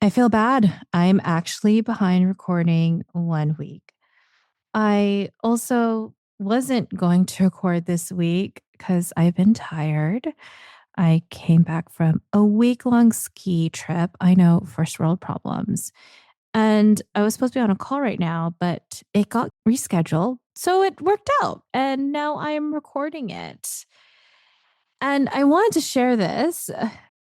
I feel bad. I'm actually behind recording 1 week. I also wasn't going to record this week because I've been tired. I came back from a week-long ski trip. I know, first world problems. And I was supposed to be on a call right now, but it got rescheduled. So it worked out. And now I'm recording it. And I wanted to share this.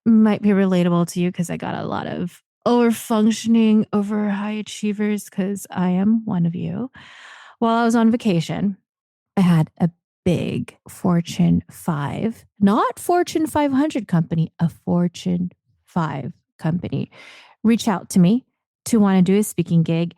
Might be relatable to you because I got a lot of over functioning, over high achievers because I am one of you. While I was on vacation, I had a big Fortune 5, not Fortune 500 company, a Fortune 5 company reach out to me to want to do a speaking gig.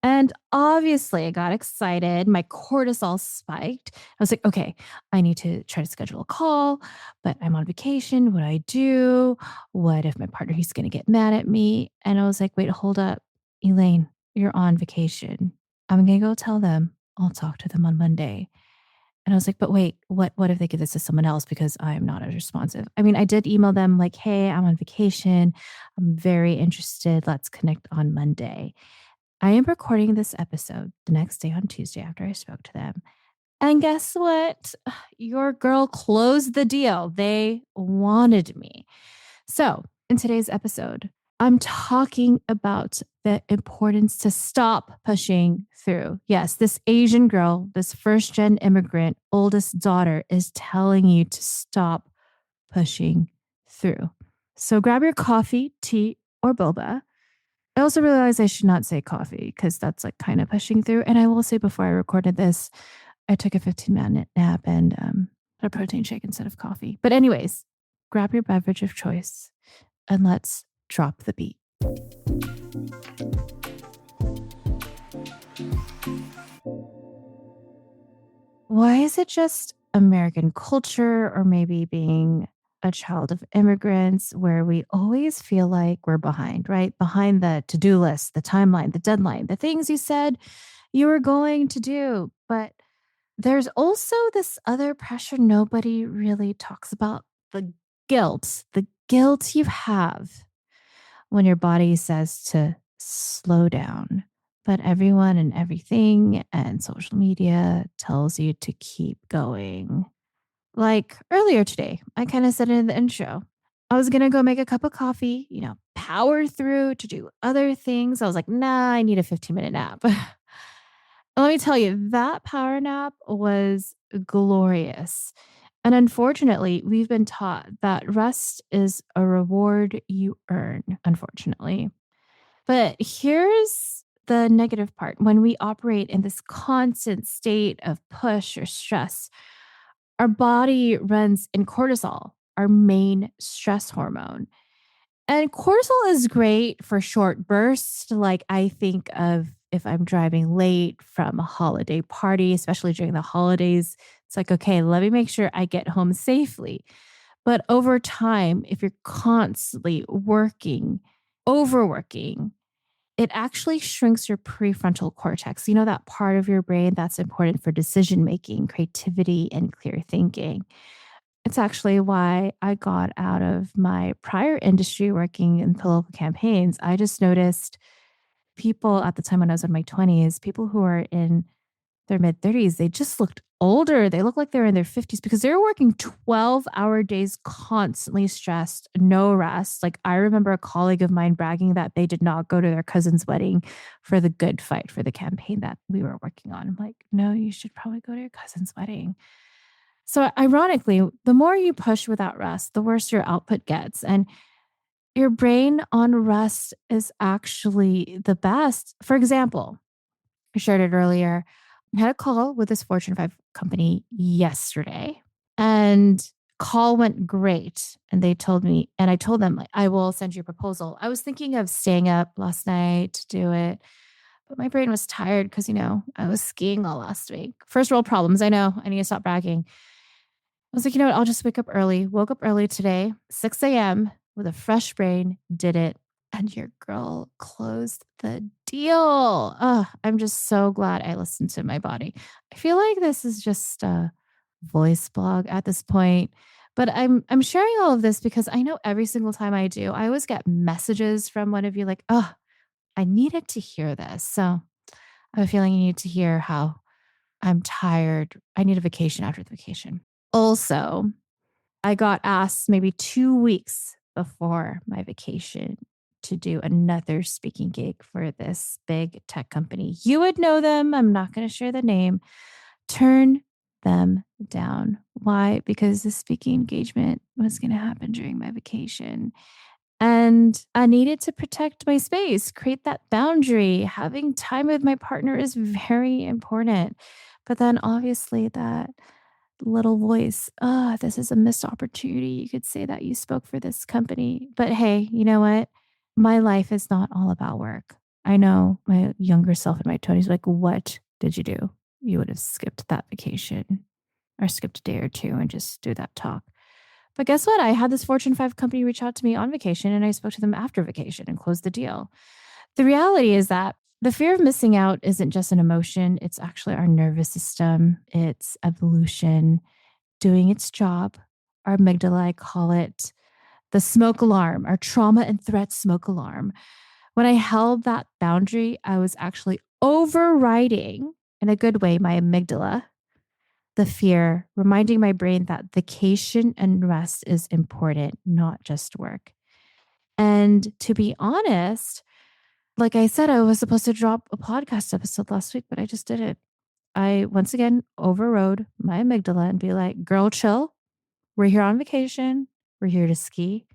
And obviously, I got excited. My cortisol spiked. I was like, okay, I need to try to schedule a call, but I'm on vacation. What do I do? What if my partner, he's going to get mad at me? And I was like, wait, hold up. Elaine, you're on vacation. I'm going to go tell them. I'll talk to them on Monday. And I was like, but wait, what if they give this to someone else because I'm not as responsive? I mean, I did email them like, hey, I'm on vacation. I'm very interested. Let's connect on Monday. I am recording this episode the next day on Tuesday after I spoke to them. And guess what? Your girl closed the deal. They wanted me. So, in today's episode, I'm talking about the importance to stop pushing through. Yes, this Asian girl, this first gen immigrant, oldest daughter, is telling you to stop pushing through. So, grab your coffee, tea, or boba. I also realized I should not say coffee because that's like kind of pushing through. And I will say before I recorded this, I took a 15-minute nap and a protein shake instead of coffee. But, anyways, grab your beverage of choice and let's drop the beat. Why is it just American culture or maybe being a child of immigrants where we always feel like we're behind, right? Behind the to do list, the timeline, the deadline, the things you said you were going to do. But there's also this other pressure nobody really talks about, the guilt you have when your body says to slow down. But everyone and everything and social media tells you to keep going. Like earlier today, I kind of said it in the intro. I was going to go make a cup of coffee, power through to do other things. I was like, nah, I need a 15-minute nap. Let me tell you, that power nap was glorious. And unfortunately, we've been taught that rest is a reward you earn, unfortunately. But here's the negative part. When we operate in this constant state of push or stress, our body runs in cortisol, our main stress hormone. And cortisol is great for short bursts. Like I think of if I'm driving late from a holiday party, especially during the holidays, it's like, okay, let me make sure I get home safely. But over time, if you're constantly working, overworking, it actually shrinks your prefrontal cortex. You know, that part of your brain that's important for decision making, creativity, and clear thinking. It's actually why I got out of my prior industry working in political campaigns. I just noticed people at the time when I was in my 20s, people who are in their mid 30s, they just looked older. They looked like they were in their 50s because they were working 12-hour days, constantly stressed, no rest. Like I remember a colleague of mine bragging that they did not go to their cousin's wedding for the good fight for the campaign that we were working on. I'm like, no, you should probably go to your cousin's wedding. So, ironically, the more you push without rest, the worse your output gets. And your brain on rest is actually the best. For example, I shared it earlier. I had a call with this Fortune 5 company yesterday, and call went great. And they told me, and I told them, like, I will send you a proposal. I was thinking of staying up last night to do it, but my brain was tired because, I was skiing all last week. First world problems. I know. I need to stop bragging. I was like, you know what? I'll just wake up early. Woke up early today, 6 a.m. with a fresh brain, did it. And your girl closed the deal. I'm just so glad I listened to my body. I feel like this is just a voice blog at this point, But I'm sharing all of this because I know every single time I do, I always get messages from one of you like, "Oh, I needed to hear this." So, I have a feeling you need to hear how I'm tired. I need a vacation after the vacation. Also, I got asked maybe 2 weeks before my vacation to do another speaking gig for this big tech company. You would know them. I'm not going to share the name. Turn them down. Why? Because the speaking engagement was going to happen during my vacation. And I needed to protect my space, create that boundary. Having time with my partner is very important. But then obviously that little voice, this is a missed opportunity. You could say that you spoke for this company. But hey, you know what? My life is not all about work. I know my younger self in my 20s, like, what did you do? You would have skipped that vacation or skipped a day or two and just do that talk. But guess what? I had this Fortune 5 company reach out to me on vacation and I spoke to them after vacation and closed the deal. The reality is that the fear of missing out isn't just an emotion, it's actually our nervous system, it's evolution doing its job. Our amygdala, I call it the smoke alarm, our trauma and threat smoke alarm. When I held that boundary, I was actually overriding, in a good way, my amygdala, the fear, reminding my brain that vacation and rest is important, not just work. And to be honest, like I said, I was supposed to drop a podcast episode last week, but I just didn't. I once again overrode my amygdala and be like, girl, chill. We're here on vacation. We're here to ski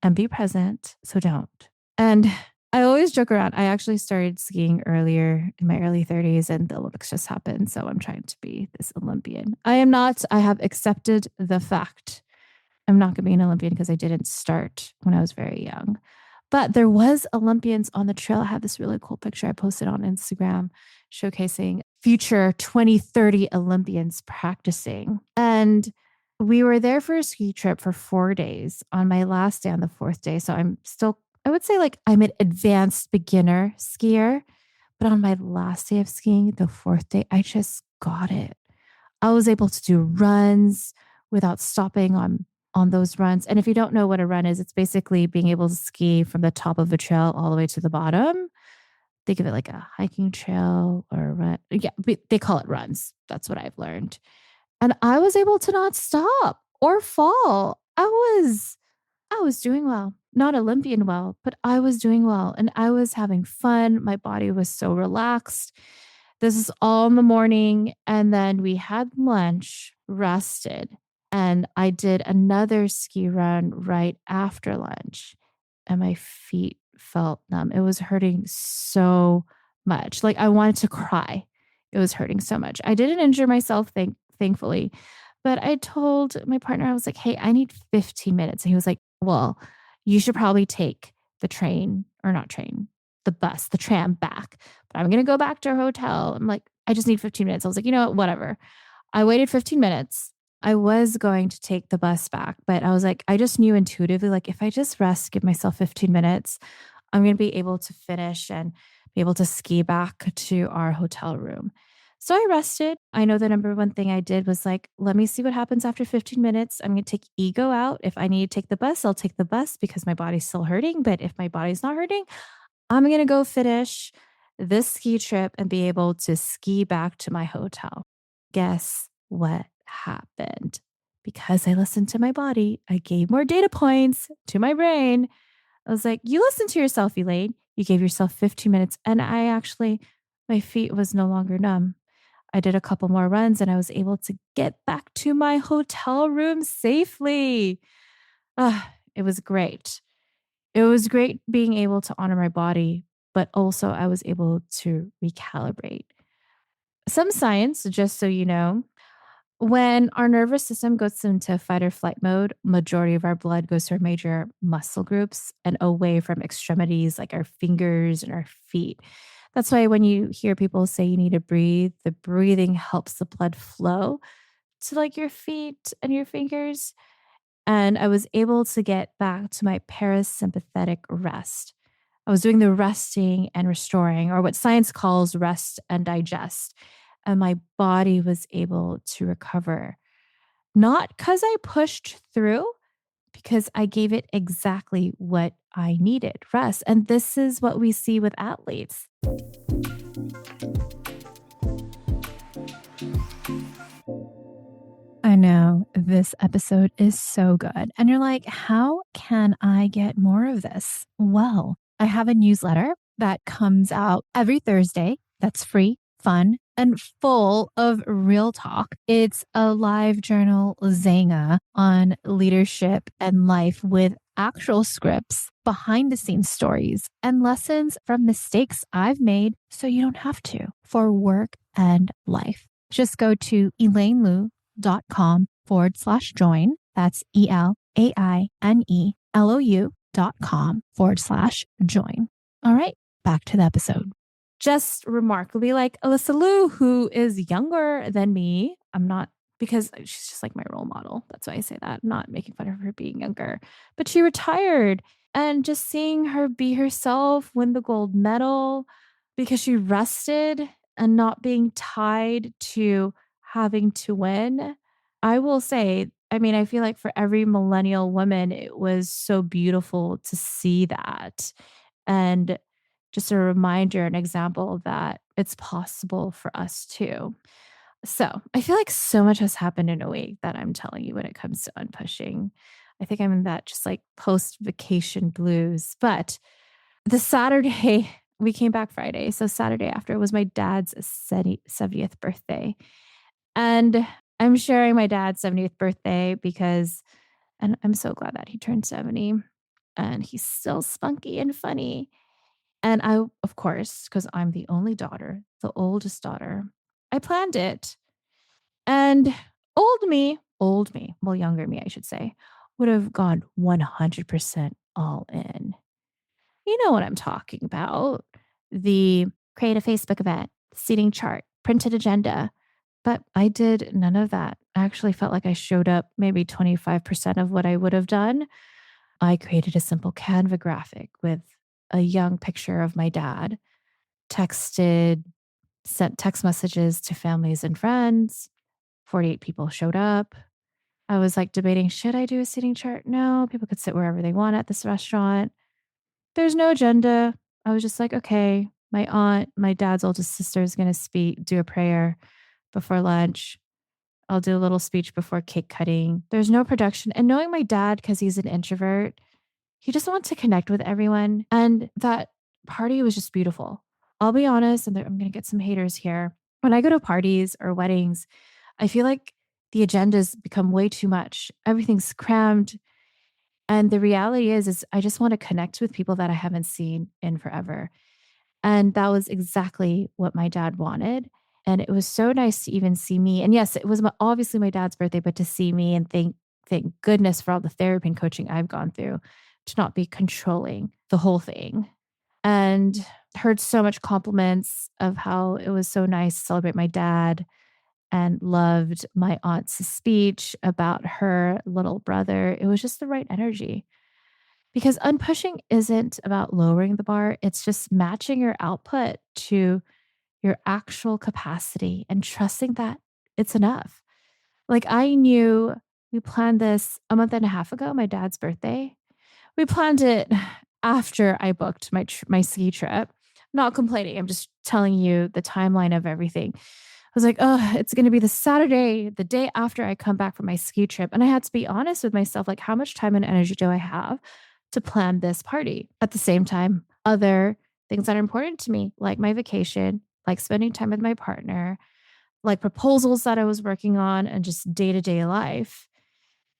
and be present. So don't. And I always joke around. I actually started skiing earlier in my early 30s and the Olympics just happened. So I'm trying to be this Olympian. I am not. I have accepted the fact I'm not going to be an Olympian because I didn't start when I was very young. But there was Olympians on the trail. I have this really cool picture I posted on Instagram showcasing future 2030 Olympians practicing. And we were there for a ski trip for 4 days. On my last day on the 4th day, so I'm still I would say like I'm an advanced beginner skier, but on my last day of skiing, the 4th day, I just got it. I was able to do runs without stopping on those runs. And if you don't know what a run is, it's basically being able to ski from the top of a trail all the way to the bottom. Think of it like a hiking trail or a run. Yeah, they call it runs. That's what I've learned. And I was able to not stop or fall. I was doing well. Not Olympian well, but I was doing well and I was having fun. My body was so relaxed. This is all in the morning. And then we had lunch, rested, and I did another ski run right after lunch. And my feet felt numb. It was hurting so much. Like I wanted to cry. It was hurting so much. I didn't injure myself, thankfully. But I told my partner, I was like, hey, I need 15 minutes. And he was like, well, you should probably take the train or not train, the bus, the tram back. But I'm going to go back to our hotel. I'm like, I just need 15 minutes. I was like, you know what? Whatever. I waited 15 minutes. I was going to take the bus back, but I was like, I just knew intuitively, like, if I just rest, give myself 15 minutes, I'm going to be able to finish and be able to ski back to our hotel room. So I rested. I know the number one thing I did was like, let me see what happens after 15 minutes. I'm going to take ego out. If I need to take the bus, I'll take the bus because my body's still hurting. But if my body's not hurting, I'm going to go finish this ski trip and be able to ski back to my hotel. Guess what happened? Because I listened to my body, I gave more data points to my brain. I was like, you listen to yourself, Elaine. You gave yourself 15 minutes. And my feet was no longer numb. I did a couple more runs and I was able to get back to my hotel room safely. It was great. It was great being able to honor my body, but also I was able to recalibrate. Some science, just so you know, when our nervous system goes into fight or flight mode, majority of our blood goes to our major muscle groups and away from extremities like our fingers and our feet. That's why when you hear people say you need to breathe, the breathing helps the blood flow to like your feet and your fingers. And I was able to get back to my parasympathetic rest. I was doing the resting and restoring, or what science calls rest and digest. And my body was able to recover. Not because I pushed through, because I gave it exactly what I needed, rest. And this is what we see with athletes. I know this episode is so good. And you're like, how can I get more of this? Well, I have a newsletter that comes out every Thursday that's free, fun, and full of real talk. It's a live journal Zanga on leadership and life with actual scripts, behind the scenes stories, and lessons from mistakes I've made so you don't have to for work and life. Just go to elainelou.com/join. That's ELAINELOU.com/join. All right, back to the episode. Just remarkably like Alyssa Liu, who is younger than me. I'm not, because she's just like my role model. That's why I say that. I'm not making fun of her being younger, but she retired, and just seeing her be herself, win the gold medal because she rested and not being tied to having to win. I will say, I mean, I feel like for every millennial woman, it was so beautiful to see that. And just a reminder, an example that it's possible for us too. So I feel like so much has happened in a week that I'm telling you when it comes to unpushing. I think I'm in that just like post vacation blues. But the Saturday, we came back Friday. So Saturday after was my dad's 70th birthday. And I'm sharing my dad's 70th birthday because, and I'm so glad that he turned 70 and he's still spunky and funny. And I, of course, because I'm the only daughter, the oldest daughter, I planned it. And old me, well, younger me, I should say, would have gone 100% all in. You know what I'm talking about. The create a Facebook event, seating chart, printed agenda. But I did none of that. I actually felt like I showed up maybe 25% of what I would have done. I created a simple Canva graphic with a young picture of my dad, texted, sent text messages to families and friends. 48 people showed up. I was like debating, should I do a seating chart? No, people could sit wherever they want at this restaurant. There's no agenda. I was just like, okay, my aunt, my dad's oldest sister is going to do a prayer before lunch. I'll do a little speech before cake cutting. There's no production. And knowing my dad, because he's an introvert, he just wants to connect with everyone. And that party was just beautiful. I'll be honest, and I'm going to get some haters here. When I go to parties or weddings, I feel like the agendas become way too much. Everything's crammed. And the reality is I just want to connect with people that I haven't seen in forever. And that was exactly what my dad wanted. And it was so nice to even see me. And yes, it was obviously my dad's birthday, but to see me and thank goodness for all the therapy and coaching I've gone through to not be controlling the whole thing. And heard so much compliments of how it was so nice to celebrate my dad, and loved my aunt's speech about her little brother. It was just the right energy. Because unpushing isn't about lowering the bar, it's just matching your output to your actual capacity and trusting that it's enough. Like I knew we planned this a month and a half ago, my dad's birthday. We planned it after I booked my ski trip. Not complaining, I'm just telling you the timeline of everything. I was like, "Oh, it's gonna be the Saturday, the day after I come back from my ski trip." And I had to be honest with myself, like, how much time and energy do I have to plan this party? At the same time, other things that are important to me, like my vacation, like spending time with my partner, like proposals that I was working on, and just day-to-day life.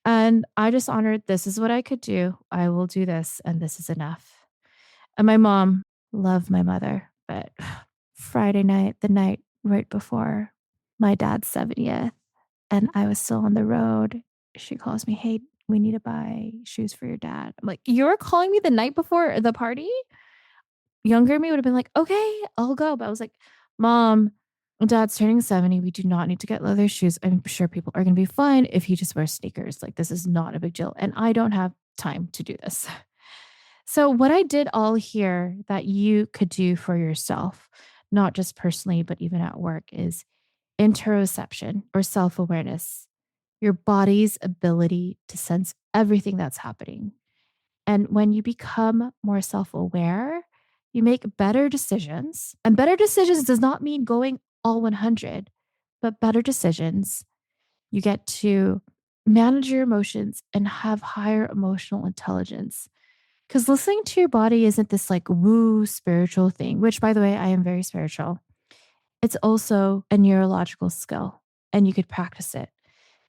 And I just honored, this is what I could do. I will do this, and this is enough. And my mom, loved my mother, but Friday night, the night right before my dad's 70th, and I was still on the road, she calls me, "Hey, we need to buy shoes for your dad." I'm like, "You're calling me the night before the party?" Younger me would have been like, "Okay, I'll go." But I was like, "Mom, dad's turning 70. We do not need to get leather shoes. I'm sure people are going to be fine if he just wears sneakers. Like, this is not a big deal. And I don't have time to do this." So, what I did all here that you could do for yourself, not just personally, but even at work, is interoception or self awareness. your body's ability to sense everything that's happening. And when you become more self aware, you make better decisions. And better decisions does not mean going all 100, but better decisions. You get to manage your emotions and have higher emotional intelligence. Because listening to your body isn't this like woo spiritual thing, which, by the way, I am very spiritual. It's also a neurological skill and you could practice it.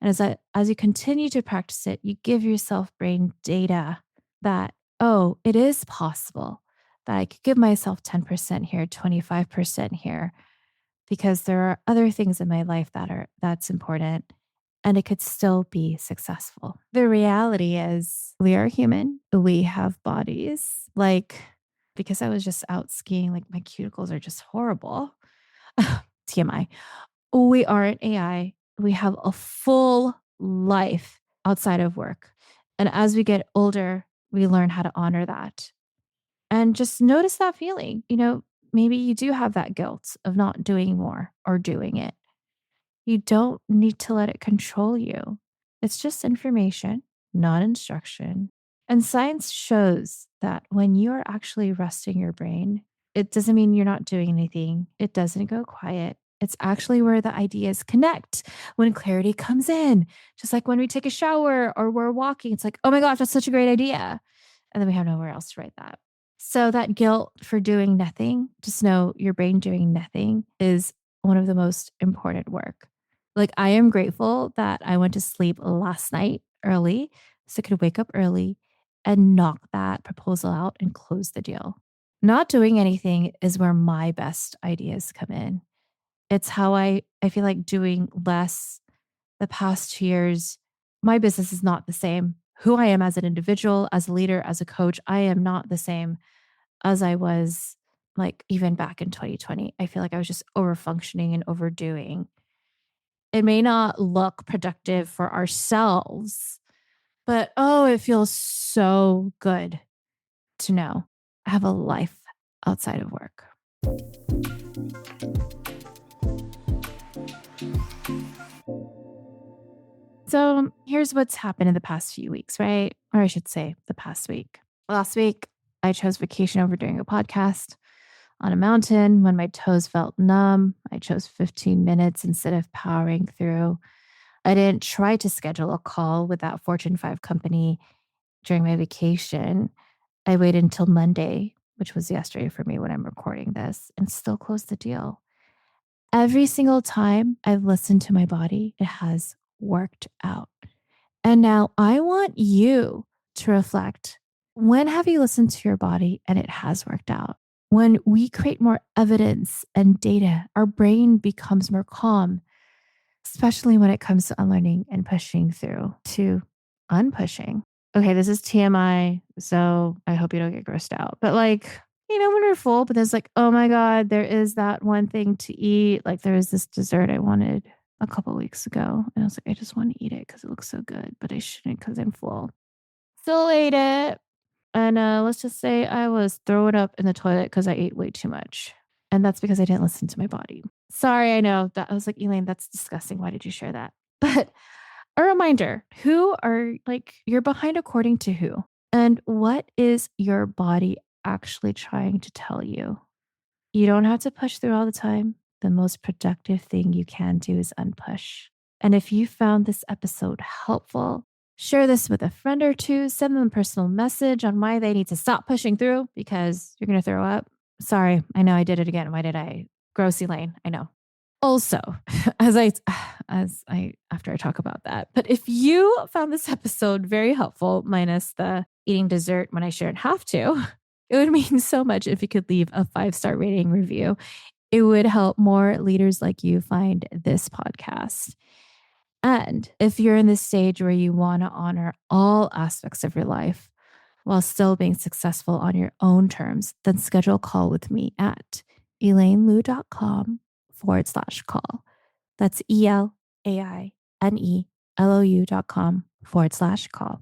And as you continue to practice it, you give yourself brain data that, oh, it is possible that I could give myself 10% here, 25% here, because there are other things in my life that's important and it could still be successful. The reality is we are human. We have bodies. Like, because I was just out skiing, like my cuticles are just horrible. TMI. We aren't AI. We have a full life outside of work. And as we get older, we learn how to honor that. And just notice that feeling. Maybe you do have that guilt of not doing more or doing it. You don't need to let it control you. It's just information, not instruction. And science shows that when you are actually resting your brain, it doesn't mean you're not doing anything. It doesn't go quiet. It's actually where the ideas connect when clarity comes in. Just like when we take a shower or we're walking, it's like, oh my gosh, that's such a great idea. And then we have nowhere else to write that. So, that guilt for doing nothing, just know your brain doing nothing is one of the most important work. Like, I am grateful that I went to sleep last night early so I could wake up early and knock that proposal out and close the deal. Not doing anything is where my best ideas come in. It's how I feel like doing less the past 2 years. My business is not the same. Who I am as an individual, as a leader, as a coach, I am not the same as I was like even back in 2020. I feel like I was just over functioning and overdoing. It may not look productive for ourselves, but oh, it feels so good to know I have a life outside of work. So here's what's happened in the past few weeks, right? Or I should say the past week. Last week, I chose vacation over doing a podcast on a mountain when my toes felt numb. I chose 15 minutes instead of powering through. I didn't try to schedule a call with that Fortune 5 company during my vacation. I waited until Monday, which was yesterday for me when I'm recording this, and still closed the deal. Every single time I've listened to my body, it has worked out. And now I want you to reflect, when have you listened to your body and it has worked out? When we create more evidence and data, our brain becomes more calm, especially when it comes to unlearning and pushing through to unpushing. Okay, this is TMI, so I hope you don't get grossed out. But when we're full, but there's like, oh my God, there is that one thing to eat. Like there is this dessert I wanted a couple weeks ago. And I was like, I just want to eat it because it looks so good, but I shouldn't because I'm full. Still ate it. And let's just say I was throwing up in the toilet because I ate way too much. And that's because I didn't listen to my body. Sorry, I know that I was like, Elaine, that's disgusting. Why did you share that? But a reminder, who are like, you're behind according to who? And what is your body actually trying to tell you? You don't have to push through all the time. The most productive thing you can do is unpush. And if you found this episode helpful, share this with a friend or two, send them a personal message on why they need to stop pushing through because you're going to throw up. Sorry, I know I did it again. Why did I? Gross Elaine, I know. Also, after I talk about that, but if you found this episode very helpful, minus the eating dessert when I shouldn't have to, it would mean so much if you could leave a 5-star rating review. It would help more leaders like you find this podcast. And if you're in this stage where you want to honor all aspects of your life while still being successful on your own terms, then schedule a call with me at elainelou.com/call. That's ELAINELOU.com/call.